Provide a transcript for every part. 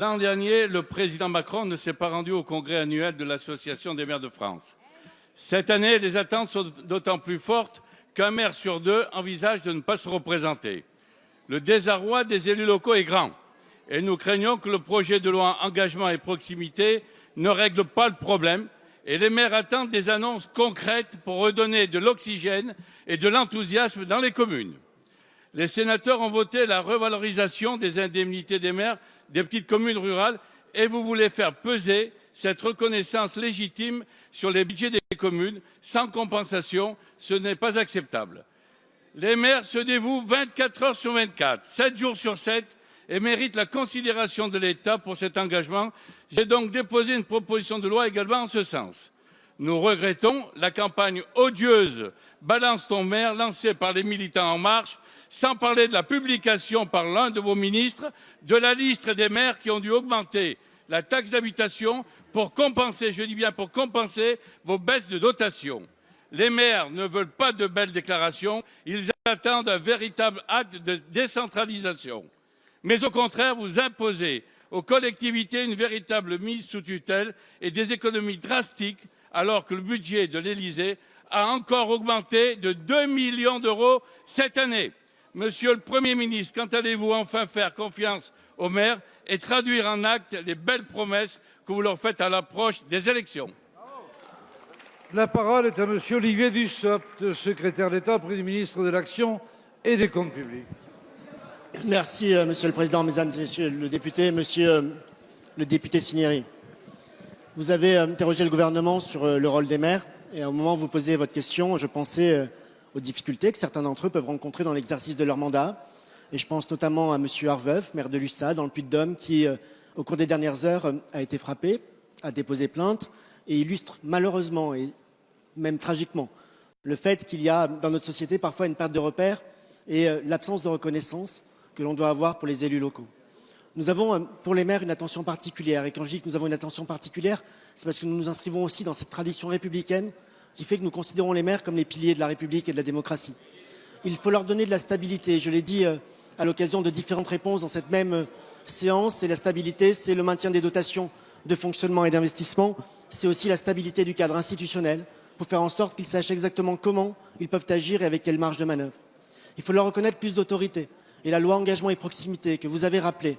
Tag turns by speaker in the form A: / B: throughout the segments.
A: L'an dernier, le président Macron ne s'est pas rendu au congrès annuel de l'Association des maires de France. Cette année, les attentes sont d'autant plus fortes qu'un maire sur deux envisage de ne pas se représenter. Le désarroi des élus locaux est grand et nous craignons que le projet de loi engagement et proximité ne règle pas le problème et les maires attendent des annonces concrètes pour redonner de l'oxygène et de l'enthousiasme dans les communes. Les sénateurs ont voté la revalorisation des indemnités des maires des petites communes rurales et vous voulez faire peser cette reconnaissance légitime sur les budgets des communes sans compensation. Ce n'est pas acceptable. Les maires se dévouent 24 heures sur 24, 7 jours sur 7 et méritent la considération de l'État pour cet engagement. J'ai donc déposé une proposition de loi également en ce sens. Nous regrettons la campagne odieuse « Balance ton maire » lancée par les militants En Marche, sans parler de la publication par l'un de vos ministres de la liste des maires qui ont dû augmenter la taxe d'habitation pour compenser, je dis bien pour compenser, vos baisses de dotation. Les maires ne veulent pas de belles déclarations, ils attendent un véritable acte de décentralisation. Mais au contraire, vous imposez aux collectivités une véritable mise sous tutelle et des économies drastiques, alors que le budget de l'Élysée a encore augmenté de 2 millions d'euros cette année. Monsieur le Premier ministre, quand allez-vous enfin faire confiance aux maires et traduire en actes les belles promesses que vous leur faites à l'approche des élections?
B: La parole est à Monsieur Olivier Dussopt, secrétaire d'État auprès du ministre de l'Action et des Comptes publics.
C: Merci, Monsieur le Président, Mesdames et Messieurs les députés. Monsieur le député Cinieri, vous avez interrogé le gouvernement sur le rôle des maires et au moment où vous posez votre question, je pensais aux difficultés que certains d'entre eux peuvent rencontrer dans l'exercice de leur mandat. Et je pense notamment à Monsieur Arveuf, maire de Lussat, dans le Puy-de-Dôme, qui, au cours des dernières heures, a été frappé, a déposé plainte et illustre malheureusement et même tragiquement le fait qu'il y a dans notre société parfois une perte de repères et l'absence de reconnaissance que l'on doit avoir pour les élus locaux. Nous avons pour les maires une attention particulière et quand je dis que nous avons une attention particulière, c'est parce que nous nous inscrivons aussi dans cette tradition républicaine qui fait que nous considérons les maires comme les piliers de la République et de la démocratie. Il faut leur donner de la stabilité. Je l'ai dit à l'occasion de différentes réponses dans cette même séance. C'est la stabilité, c'est le maintien des dotations de fonctionnement et d'investissement. C'est aussi la stabilité du cadre institutionnel pour faire en sorte qu'ils sachent exactement comment ils peuvent agir et avec quelle marge de manœuvre. Il faut leur reconnaître plus d'autorité. Et la loi engagement et proximité que vous avez rappelée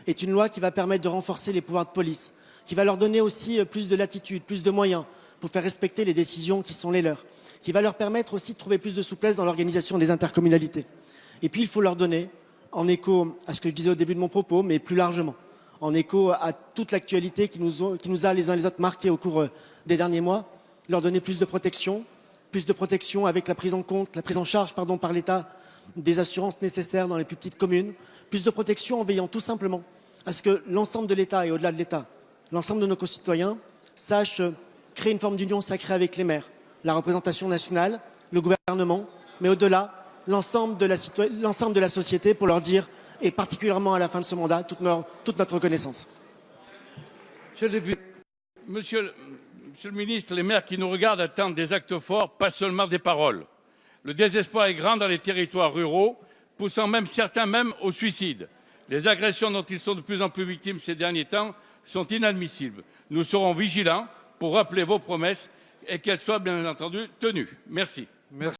C: est une loi qui va permettre de renforcer les pouvoirs de police, qui va leur donner aussi plus de latitude, plus de moyens pour faire respecter les décisions qui sont les leurs, qui va leur permettre aussi de trouver plus de souplesse dans l'organisation des intercommunalités. Et puis il faut leur donner, en écho à ce que je disais au début de mon propos, mais plus largement, en écho à toute l'actualité qui nous a les uns les autres marqués au cours des derniers mois, leur donner plus de protection avec la prise en charge par l'État des assurances nécessaires dans les plus petites communes, plus de protection en veillant tout simplement à ce que l'ensemble de l'État et au-delà de l'État, l'ensemble de nos concitoyens sachent créer une forme d'union sacrée avec les maires, la représentation nationale, le gouvernement, mais au-delà, l'ensemble de la société pour leur dire, et particulièrement à la fin de ce mandat, toute notre reconnaissance.
A: Monsieur le ministre, les maires qui nous regardent attendent des actes forts, pas seulement des paroles. Le désespoir est grand dans les territoires ruraux, poussant même certains au suicide. Les agressions dont ils sont de plus en plus victimes ces derniers temps sont inadmissibles. Nous serons vigilants pour rappeler vos promesses et qu'elles soient bien entendu tenues. Merci.